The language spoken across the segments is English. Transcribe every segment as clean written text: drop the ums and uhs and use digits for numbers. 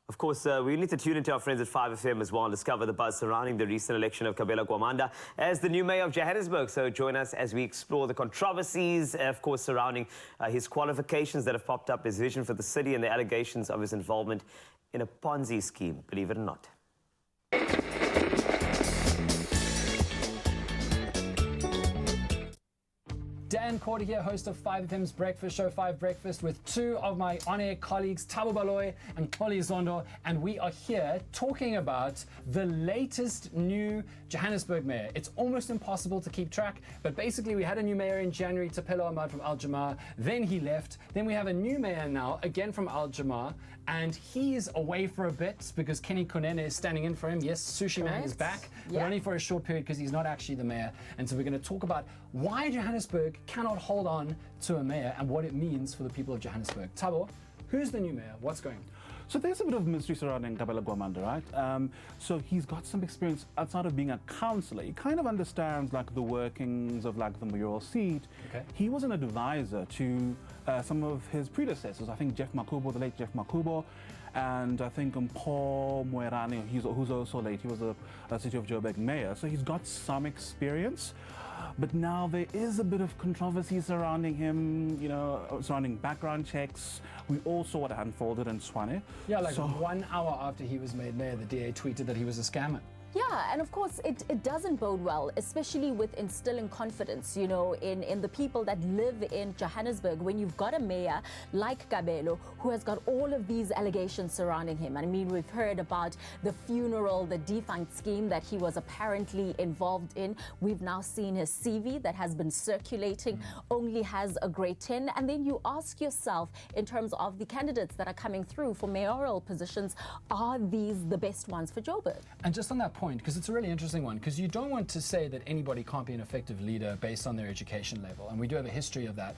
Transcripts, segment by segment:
Of course, we need to tune into our friends at 5FM as well and discover the buzz surrounding the recent election of Kabelo Gwamanda as the new mayor of Johannesburg. So join us as we explore the controversies, of course, surrounding his qualifications that have popped up, his vision for the city, and the allegations of his involvement in a Ponzi scheme, believe it or not. Dan Corder here, host of 5FM's Breakfast Show, 5 Breakfast, with two of my on-air colleagues, Thabo Baloyi and Xoli Zondo, and we are here talking about the latest new Johannesburg mayor. It's almost impossible to keep track, but basically we had a new mayor in January, Tapelo Ahmad from Al Jamar, then he left, then we have a new mayor now, again from Al Jamar, and he's away for a bit because Kenny Kunene is standing in for him. Yes, Sushi Man is back, but only for a short period because he's not actually the mayor. And so we're going to talk about why Johannesburg cannot hold on to a mayor and what it means for the people of Johannesburg. Thabo, who's the new mayor? What's going on? So there's a bit of mystery surrounding Kabelo Gwamanda, right? So he's got some experience outside of being a councillor. He kind of understands like the workings of like the mayoral seat. Okay. He was an advisor to some of his predecessors. I think Jeff Makubo, the late Jeff Makubo, and I think Paul Moerane, who's also late. He was a City of Joburg mayor. So he's got some experience. But now there is a bit of controversy surrounding him, you know, surrounding background checks. We all saw what unfolded in Swane. Yeah, like 1 hour after he was made mayor, the DA tweeted that he was a scammer. Yeah, and of course it doesn't bode well, especially with instilling confidence, you know, in the people that live in Johannesburg when you've got a mayor like Kabelo who has got all of these allegations surrounding him. I mean, we've heard about the funeral, the defunct scheme that he was apparently involved in. We've now seen his CV that has been circulating, only has a grade 10. And then you ask yourself, in terms of the candidates that are coming through for mayoral positions, are these the best ones for Joburg? And just on that point, because it's a really interesting one, because you don't want to say that anybody can't be an effective leader based on their education level, and we do have a history of that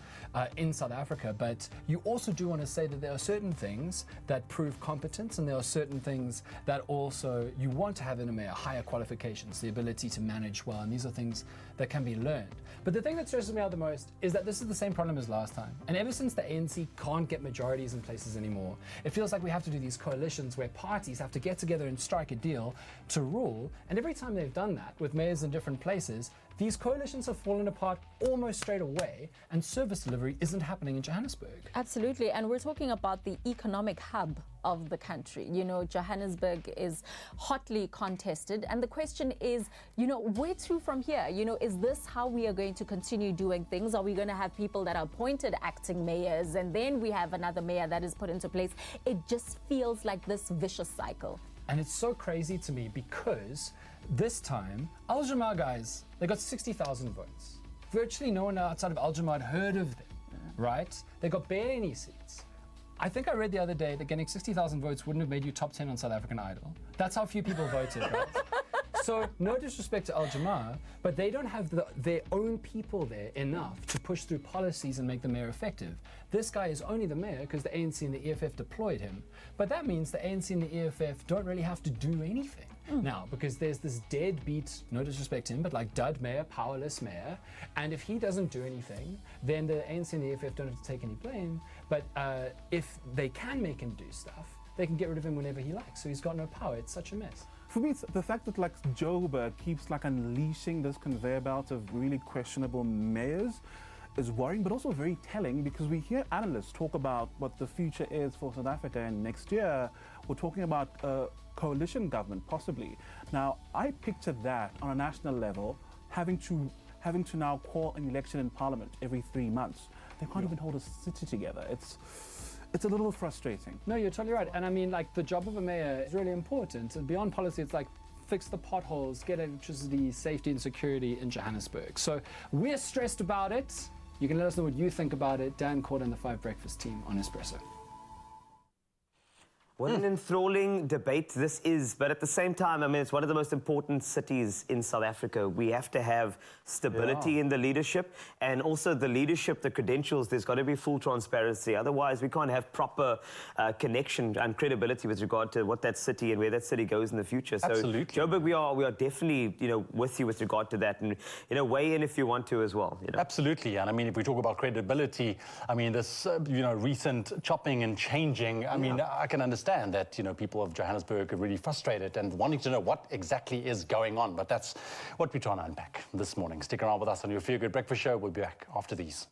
in South Africa, but you also do want to say that there are certain things that prove competence, and there are certain things that also you want to have in a mayor: higher qualifications, the ability to manage well, and these are things that can be learned. But the thing that stresses me out the most is that this is the same problem as last time, and ever since the ANC can't get majorities in places anymore, it feels like we have to do these coalitions where parties have to get together and strike a deal to rule. And every time they've done that with mayors in different places, these coalitions have fallen apart almost straight away, and service delivery isn't happening in Johannesburg. Absolutely, and we're talking about the economic hub of the country. You know, Johannesburg is hotly contested, and the question is, you know, where to from here? You know, is this how we are going to continue doing things? Are we going to have people that are appointed acting mayors, and then we have another mayor that is put into place? It just feels like this vicious cycle. And it's so crazy to me because this time, Al Jamar guys, they got 60,000 votes. Virtually no one outside of Al Jamar had heard of them, right? They got barely any seats. I think I read the other day that getting 60,000 votes wouldn't have made you top 10 on South African Idol. That's how few people voted, right? So no disrespect to Al Jamar, but they don't have their own people there enough to push through policies and make the mayor effective. This guy is only the mayor because the ANC and the EFF deployed him. But that means the ANC and the EFF don't really have to do anything now, because there's this deadbeat, no disrespect to him, but like dud mayor, powerless mayor. And if he doesn't do anything, then the ANC and the EFF don't have to take any blame. But if they can make him do stuff, they can get rid of him whenever he likes. So he's got no power. It's such a mess. For me, it's the fact that like Joburg keeps like unleashing this conveyor belt of really questionable mayors is worrying, but also very telling, because we hear analysts talk about what the future is for South Africa, and next year we're talking about a coalition government, possibly. Now, I picture that on a national level, having to now call an election in Parliament every 3 months. They can't even hold a city together. It's a little frustrating. No, you're totally right. And I mean, like, the job of a mayor is really important. And beyond policy, it's like fix the potholes, get electricity, safety and security in Johannesburg. So we're stressed about it. You can let us know what you think about it. Dan Corder and the 5 Breakfast team on Expresso. What an enthralling debate this is, but at the same time, I mean, it's one of the most important cities in South Africa. We have to have stability in the leadership, and also the leadership, the credentials, there's got to be full transparency. Otherwise, we can't have proper connection and credibility with regard to what that city and where that city goes in the future. So, Absolutely. Joburg, we are definitely, you know, with you with regard to that, and, you know, weigh in if you want to as well. You know? Absolutely, and I mean, if we talk about credibility, I mean, this, you know, recent chopping and changing, I mean, I can understand understand that, people of Johannesburg are really frustrated and wanting to know what exactly is going on. But that's what we're trying to unpack this morning. Stick around with us on your Feel Good Breakfast Show. We'll be back after these.